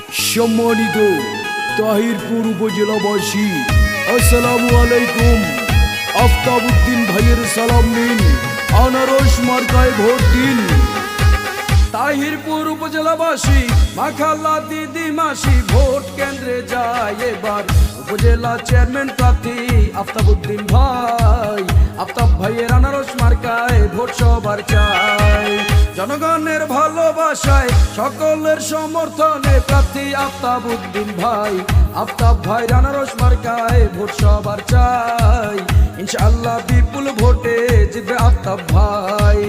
সম্মানিত তাহিরপুর উপজেলাবাসী, আসসালামু আলাইকুম। আফতাবউদ্দিন ভাইয়ের সালাম নিন, আনারস মার্কায় ভোট দিন। তাহিরপুর উপজেলাবাসী, মাখাল্লা দিদি মাসি, ভোট কেন্দ্রে যায় এবার উপজেলা চেয়ারম্যান প্রার্থী আফতাবউদ্দিন ভাই। আফতাব ভাইয়ের আনারস মার্কায় ভোট সবার চাই। জনগণের ভালোবাসায় সকলের সমর্থনে প্রার্থী আফতাবউদ্দিন ভাই। আফতাব ভাই আনারস মার্কায় ভোট সবার চাই। ইনশাআল্লাহ বিপুল ভোটে জিতবে আফতাব ভাই।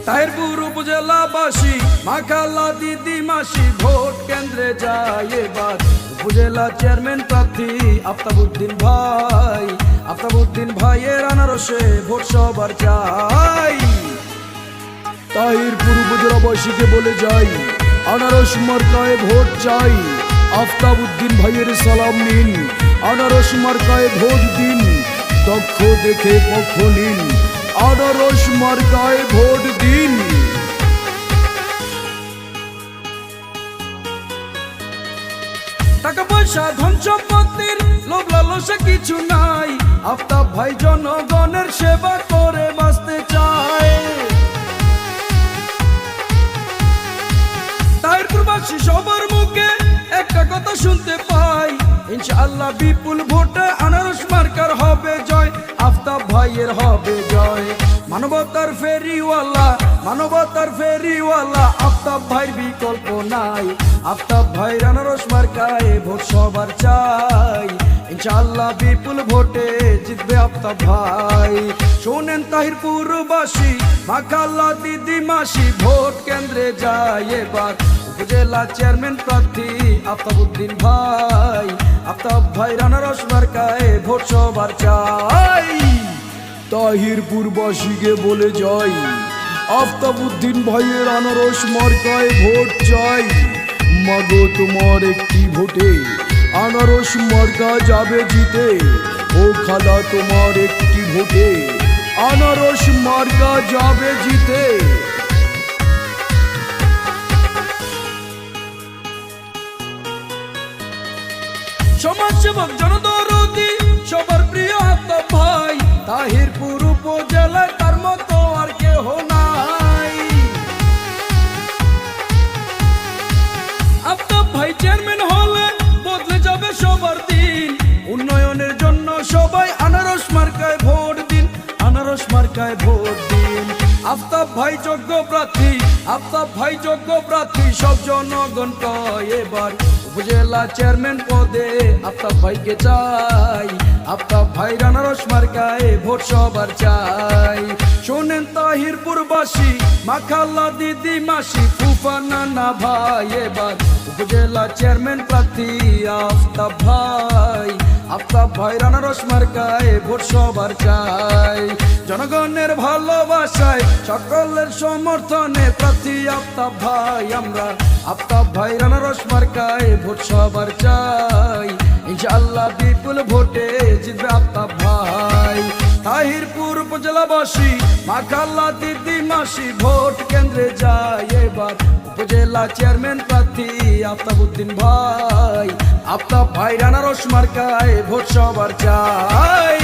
তাহিরপুর উপজেলাবাসী, মাখাল্লা দিদি মাসি, ভোট কেন্দ্রে যায় এবার উপজেলা চেয়ারম্যান প্রার্থী আফতাবউদ্দিন ভাই। আফতাবউদ্দিন ভাইয়ের আনারসে ভোট সবার চাই। তাহিরপুর উপজেলাবাসীকে বলে যাই, আনারস মার্কায় ভোট চাই। আফতাবউদ্দিন ভাইয়ের সালাম নিন, আনারস মার্কায় ভোট দিন। দক্ষ দেখে পক্ষ নিন, আনারস মার্কায় ভোট দিন। টাকা পয়সা ধন সম্পত্তির লোভ লালসা কিছু নাই। আফতাব ভাই জনগণের সেবা করে বাঁচতে চায়। তাহিরপুরবাসী সবার মুখে একটা কথা শুনতে পাই, ইনশাআল্লাহ বিপুল ভোটে আনারস মার্কার হবে জয়। আফতাব ভাইয়ের হবে জয়। মানবতার ফেরিওয়ালা, মানবতার ফেরিওয়ালা, আফতাব ভাইয়ের বিকল্প নাই। আফতাব ভাইয়ের আনারস মার্কায় ভোট সবার চাই। ইনশাআল্লাহ বিপুল ভোটে জিতবে আফতাব ভাই। শোনেন তাহিরপুরবাসী, মাখাল্লা দিদি মাসি, ভোট কেন্দ্রে যায় এবার উপজেলা চেয়ারম্যান প্রার্থী আফতাবউদ্দিন ভাই। আফতাব ভাই আনারস মার্কায় ভোট সবার চাই। তাহিরপুরবাসীকে বলে যাই, আফতাবউদ্দিন ভাইয়ের আনারস মার্কায় ভোট চাই। মাগো তোমার একটি ভোটে আনারস মার্কা যাবে জিতে। ও খালা তোমার একটি ভোটে আনারস মার্কা যাবে জিতে। সমাজসেবক জনদরদি সবার প্রিয় আফতাব ভাই। তাহিরপুর উপজেলায় তার মতো আর কেহ নাই। আফতাব ভাই চেয়ারম্যান হলে বদলে যাবে সবার দিন। উন্নয়নের জন্য সবাই আনারস মার্কায় ভোট দিন, আনারস মার্কায় ভোট দিন। আফতাব ভাই যোগ্য প্রার্থী, আফতাব ভাই যোগ্য প্রার্থী, সব জনগণ কয় এবার উপজেলা চেয়ারম্যান পদে আফতাব ভাইকে চাই। আফতাব ভাই আনারস মার্কায় ভোট সবার চাই। শোনেন তাহিরপুরবাসী, মাখাল্লা দিদি মাসি, ফুফা নানা ভাই, এবার উপজেলা চেয়ারম্যান প্রার্থী আফতাব ভাই। আফতাব ভাই আনারস মার্কায় ভোট সবার চাই। জনগণের ভালোবাসায় সকলের সমর্থনে প্রার্থী আফতাব ভাই আমরা। আফতাব ভাই আনারস মার্কায় ভোট সবার চাই। ইনশাআল্লাহ বিপুল ভোটে জিতবে আফতাব ভাই। তাহিরপুর উপজেলাবাসী, মাখাল্লা দিদি মাসি, ভোট কেন্দ্রে যায় এবার উপজেলা চেয়ারম্যান প্রার্থী আফতাবউদ্দিন ভাই। আফতাব ভাই আনারস মার্কায় ভোট সবার চাই।